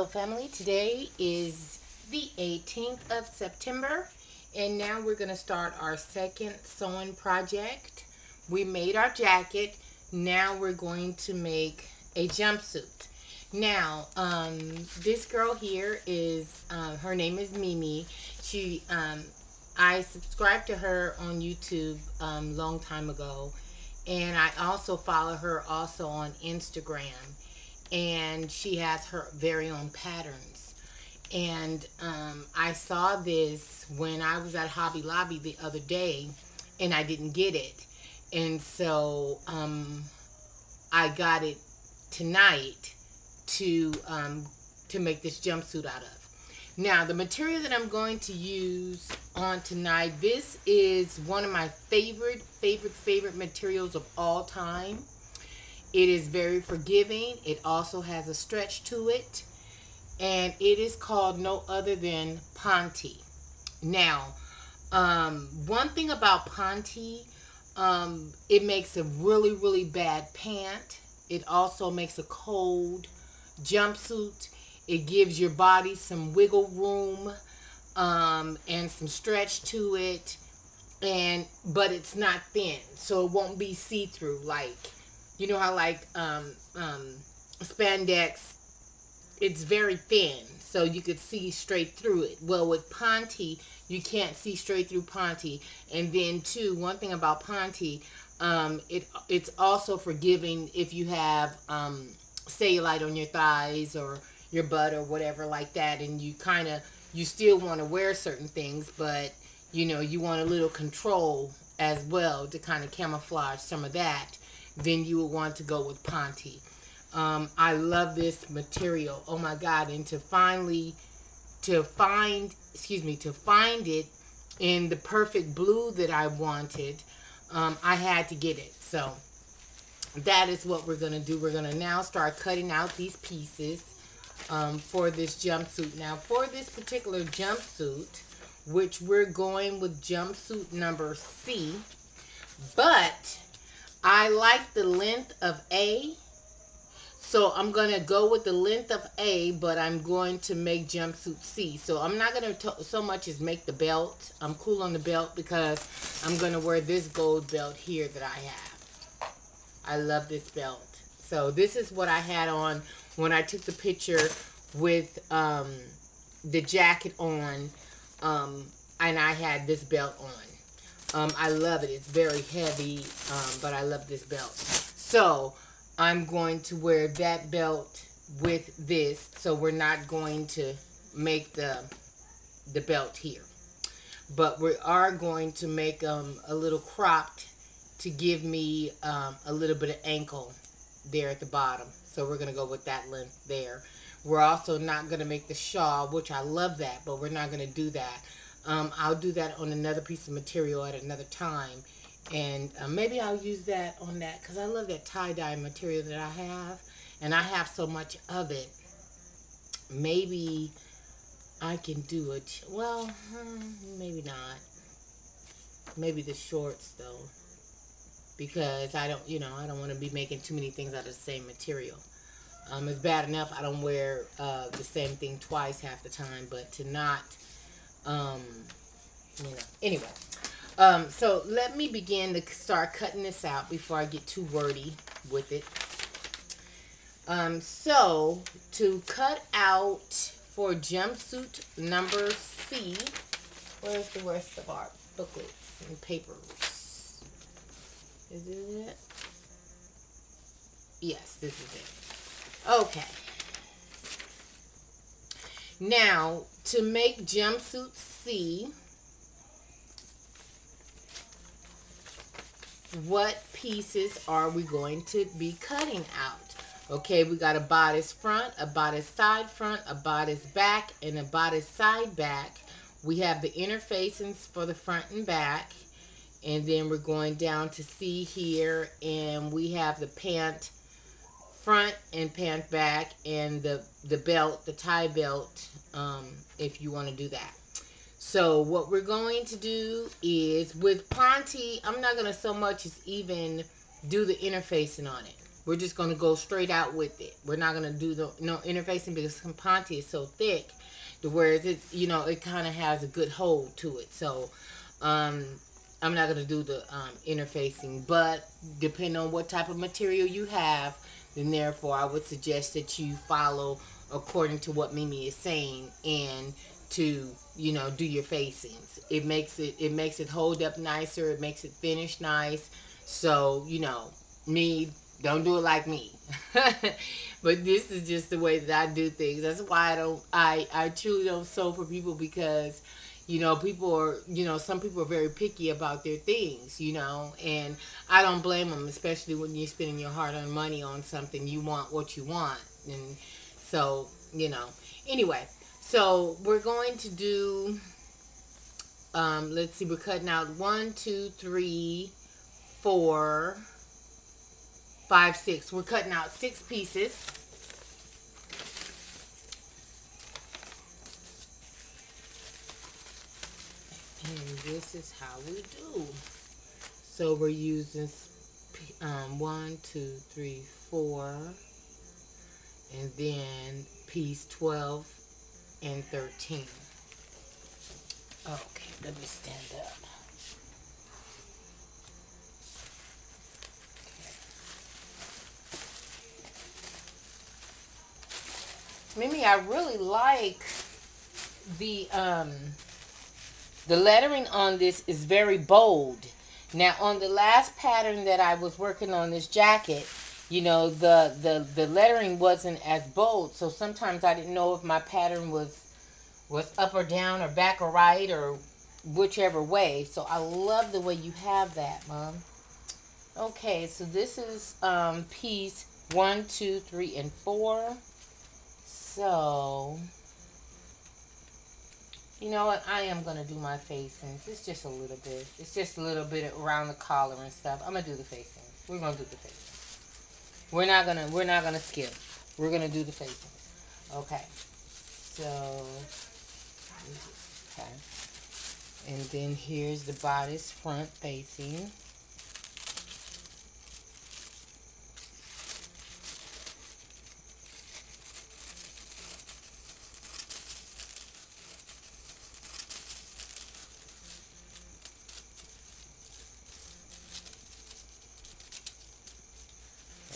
Hello family, today is the 18th of September and now we're going to start our second sewing project. We made our jacket, now we're going to make a jumpsuit. Now this girl here is, her name is Mimi. I subscribed to her on YouTube long time ago, and I also follow her also on Instagram. And she has her very own patterns. And I saw this when I was at Hobby Lobby the other day, and I didn't get it. And so I got it tonight to make this jumpsuit out of. Now, the material that I'm going to use on tonight, this is one of my favorite materials of all time. It is very forgiving. It also has a stretch to it. And it is called no other than Ponte. Now, one thing about Ponte, it makes a really bad pant. It also makes a cold jumpsuit. It gives your body some wiggle room and some stretch to it. But it's not thin, so it won't be see-through like... You know how like spandex, it's very thin, so you could see straight through it. Well, with Ponte, you can't see straight through Ponte. And then too, one thing about Ponte, it's also forgiving if you have cellulite on your thighs or your butt or whatever like that, and you still want to wear certain things, but you know, you want a little control as well to kind of camouflage some of that. Then you would want to go with Ponte. I love this material. Oh my God. And to find it in the perfect blue that I wanted, I had to get it. So that is what we're going to do. We're going to now start cutting out these pieces for this jumpsuit. Now for this particular jumpsuit, which we're going with jumpsuit number C, but I like the length of A, so I'm going to go with the length of A, but I'm going to make jumpsuit C. So I'm not going to so much as make the belt. I'm cool on the belt because I'm going to wear this gold belt here that I have. I love this belt. So this is what I had on when I took the picture with the jacket on, and I had this belt on. I love it. It's very heavy, but I love this belt. So I'm going to wear that belt with this. So we're not going to make the belt here. But we are going to make a little cropped to give me a little bit of ankle there at the bottom. So we're going to go with that length there. We're also not going to make the shawl, which I love that, but we're not going to do that. I'll do that on another piece of material at another time. And maybe I'll use that on that because I love that tie-dye material that I have. And I have so much of it. Maybe I can do it. Well, maybe not. Maybe the shorts though. Because I don't want to be making too many things out of the same material. It's bad enough I don't wear the same thing twice half the time. But to not... anyway, so let me begin to start cutting this out before I get too wordy with it. So to cut out for jumpsuit number C, where's the rest of our booklets and papers? Is this it? Yes, this is it. Okay. Now, to make jumpsuit C, what pieces are we going to be cutting out? Okay, we got a bodice front, a bodice side front, a bodice back, and a bodice side back. We have the inner facings for the front and back. And then we're going down to C here, and we have the pant front and pant back, and the belt, the tie belt, if you want to do that. So what we're going to do is with Ponte, I'm not going to so much as even do the interfacing on it. We're just going to go straight out with it. We're not going to do no interfacing because Ponte is so thick, to whereas it, you know, it kind of has a good hold to it. So I'm not going to do the interfacing, but depending on what type of material you have, then therefore I would suggest that you follow according to what Mimi is saying, and to, you know, do your facings. It makes it hold up nicer. It makes it finish nice. So, you know, me, don't do it like me. But this is just the way that I do things. That's why I truly don't sew for people, because, you know, people are, you know, some people are very picky about their things, you know, and I don't blame them, especially when you're spending your hard-earned money on something. You want what you want. And so, you know, anyway, so we're going to do, let's see, we're cutting out 1, 2, 3, 4, 5, 6. We're cutting out 6 pieces. And this is how we do. So we're using 1, 2, 3, 4, and then piece 12 and 13. Okay, let me stand up. Okay. Mimi, I really like the lettering on this is very bold. Now, on the last pattern that I was working on, this jacket, you know, the lettering wasn't as bold. So sometimes I didn't know if my pattern was up or down or back or right or whichever way. So I love the way you have that, Mom. Okay, so this is piece 1, 2, 3, and 4. So, you know what? I am going to do my facings. It's just a little bit. It's just a little bit around the collar and stuff. I'm going to do the facings. We're going to do the facings. We're not going to skip. We're going to do the facings. Okay. So, okay. And then here's the bodice front facing.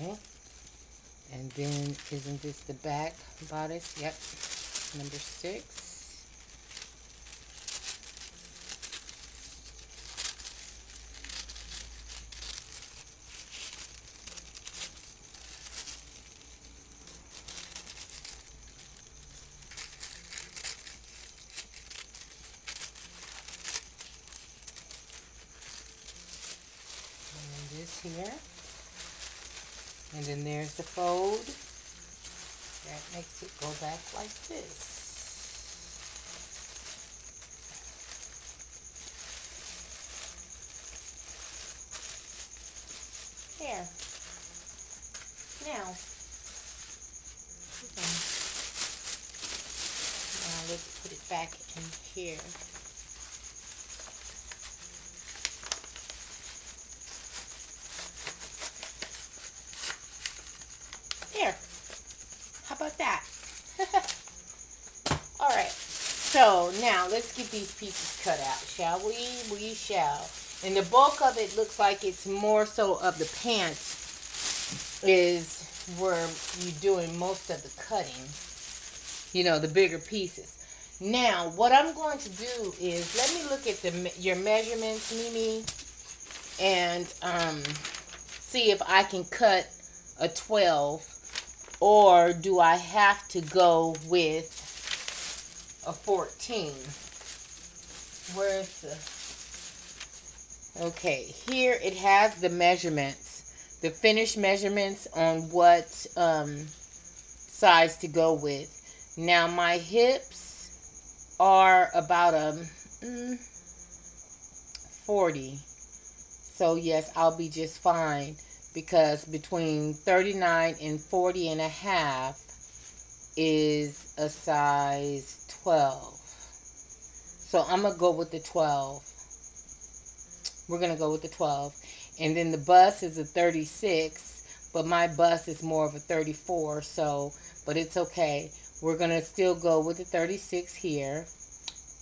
Okay. And then, isn't this the back bodice? Yep. Number 6. And this here. And then there's the fold. That makes it go back like this. There. Now. Okay. Now let's put it back in here. There. How about that? Alright. So now let's get these pieces cut out, shall we? We shall. And the bulk of it looks like it's more so of the pants is where you're doing most of the cutting. You know, the bigger pieces. Now, what I'm going to do is, let me look at your measurements, Mimi, and see if I can cut a 12. Or do I have to go with a 14? Where's the... Okay, here it has the measurements. The finished measurements on what size to go with. Now my hips are about a 40. So yes, I'll be just fine. Because between 39 and 40 and a half is a size 12. So I'm going to go with the 12. We're going to go with the 12. And then the bust is a 36. but my bust is more of a 34, so, but it's okay. We're going to still go with the 36 here.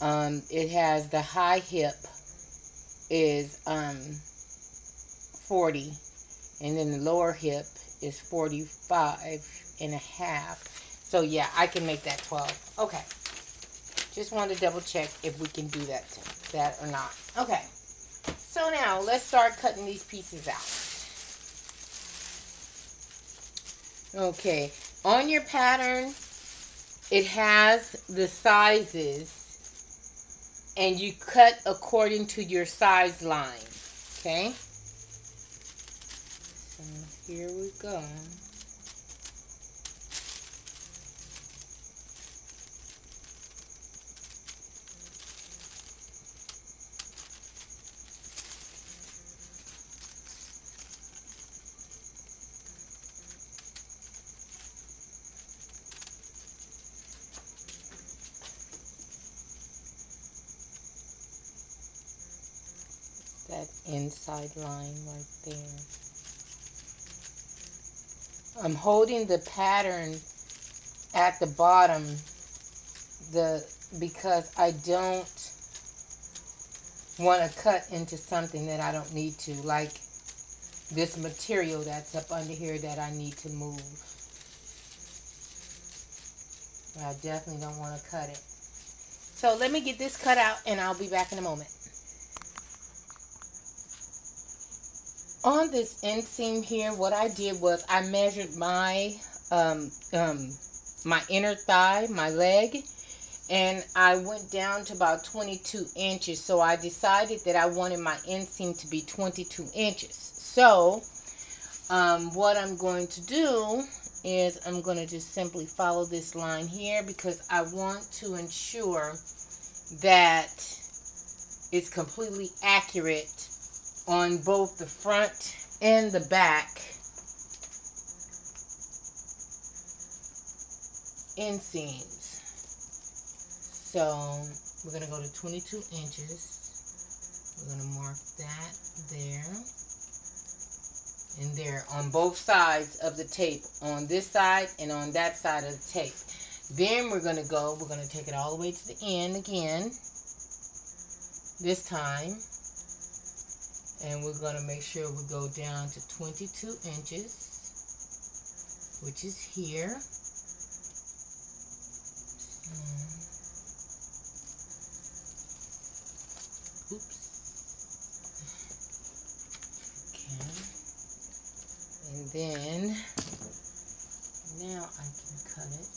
It has the high hip is 40, and then the lower hip is 45.5. So yeah, I can make that 12. Okay. Just wanted to double check if we can do that or not. Okay. So now let's start cutting these pieces out. Okay. On your pattern, it has the sizes, and you cut according to your size line. Okay. So here we go. That inside line right there. I'm holding the pattern at the bottom because I don't want to cut into something that I don't need to, like this material that's up under here that I need to move. I definitely don't want to cut it. So let me get this cut out and I'll be back in a moment. On this inseam here, what I did was I measured my my inner thigh, my leg, and I went down to about 22 inches. So I decided that I wanted my inseam to be 22 inches. So what I'm going to do is I'm going to just simply follow this line here because I want to ensure that it's completely accurate on both the front and the back inseams. So we're going to go to 22 inches. We're going to mark that there and there on both sides of the tape, on this side and on that side of the tape. Then we're going to take it all the way to the end again, this time. And we're going to make sure we go down to 22 inches, which is here. Oops. Okay. And then, now I can cut it.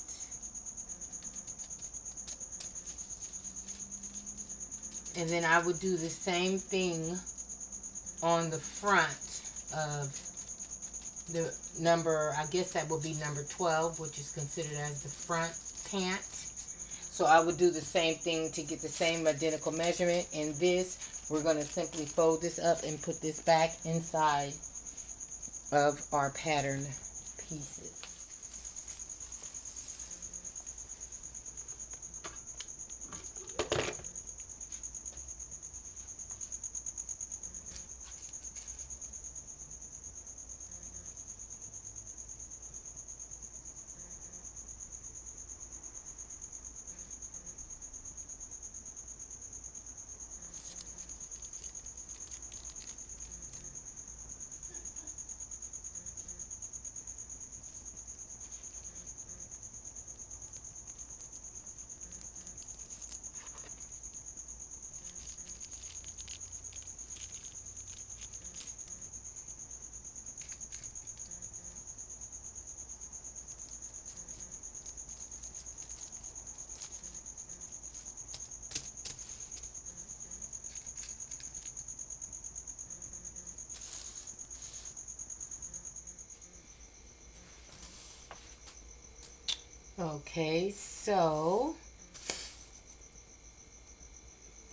And then I would do the same thing on the front of the number, I guess that will be number 12, which is considered as the front pant. So I would do the same thing to get the same identical measurement. And this, we're going to simply fold this up and put this back inside of our pattern pieces. Okay, so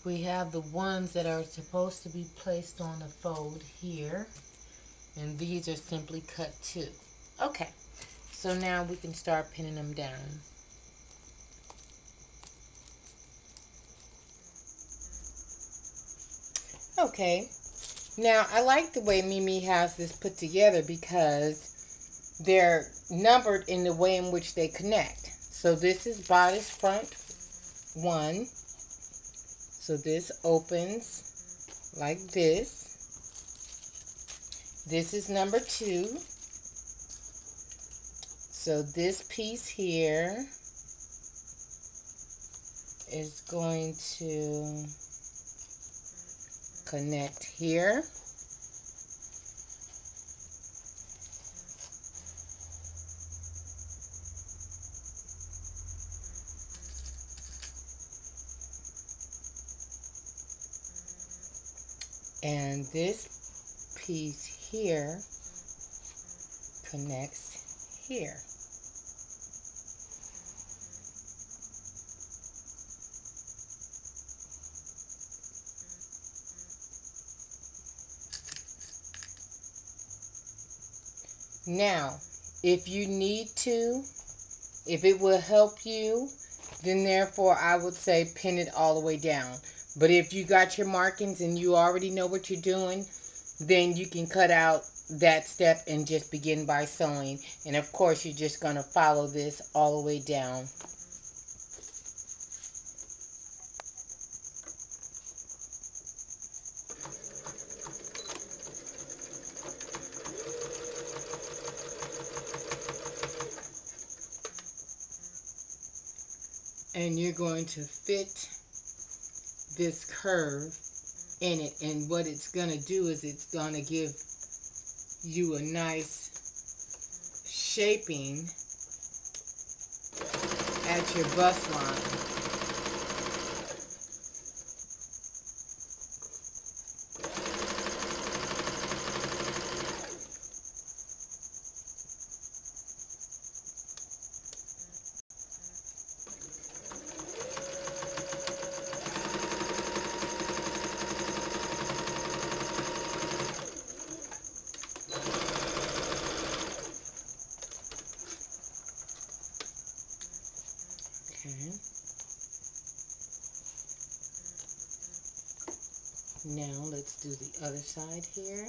we have the ones that are supposed to be placed on the fold here, and these are simply cut too. Okay, so now we can start pinning them down. Okay, now I like the way Mimi has this put together because they're numbered in the way in which they connect. So this is bodice front 1. So this opens like this. This is number 2. So this piece here is going to connect here. And this piece here connects here. Now, if you need to, if it will help you, then therefore I would say pin it all the way down. But if you got your markings and you already know what you're doing, then you can cut out that step and just begin by sewing. And of course, you're just going to follow this all the way down. And you're going to fit this curve in it, and what it's going to do is it's going to give you a nice shaping at your bust line. Okay. Now let's do the other side here.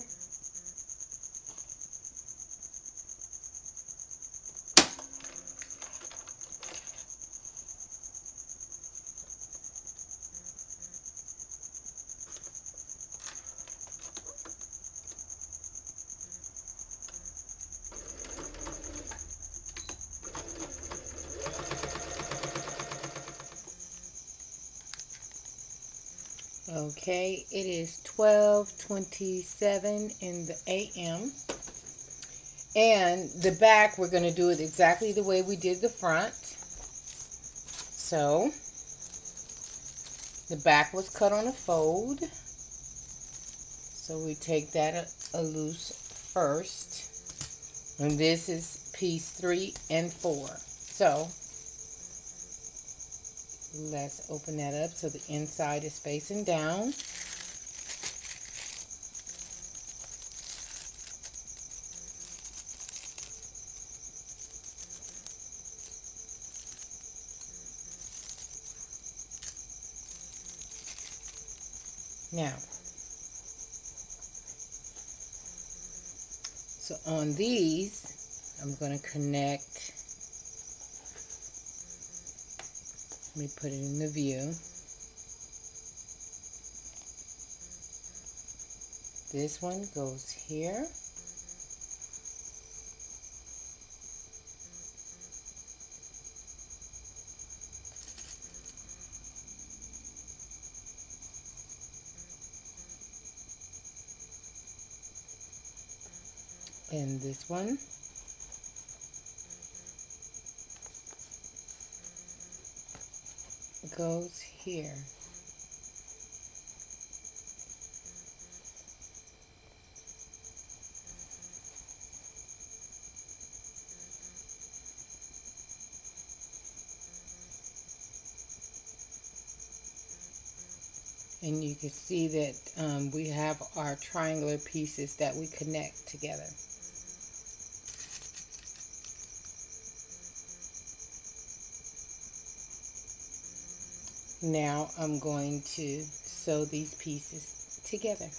Okay, it is 12:27 in the a.m. And the back, we're going to do it exactly the way we did the front. So, the back was cut on a fold. So we take that a loose first. And this is piece 3 and 4. So, let's open that up so the inside is facing down. Now, so on these, I'm going to connect. Let me put it in the view. This one goes here. And this one goes here. And you can see that we have our triangular pieces that we connect together. Now I'm going to sew these pieces together.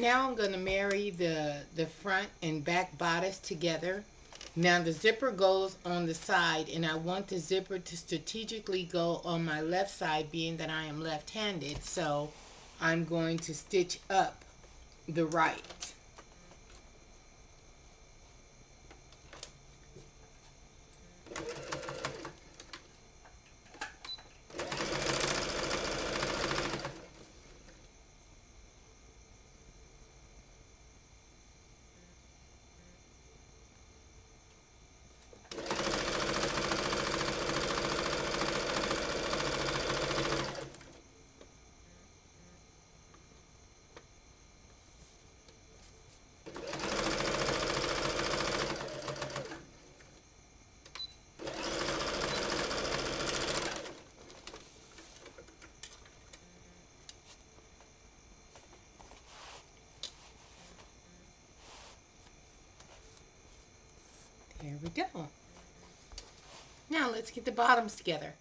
now I'm going to marry the front and back bodice together. Now the zipper goes on the side, and I want the zipper to strategically go on my left side, being that I am left-handed. So I'm going to stitch up the right. There we go. Now let's get the bottoms together.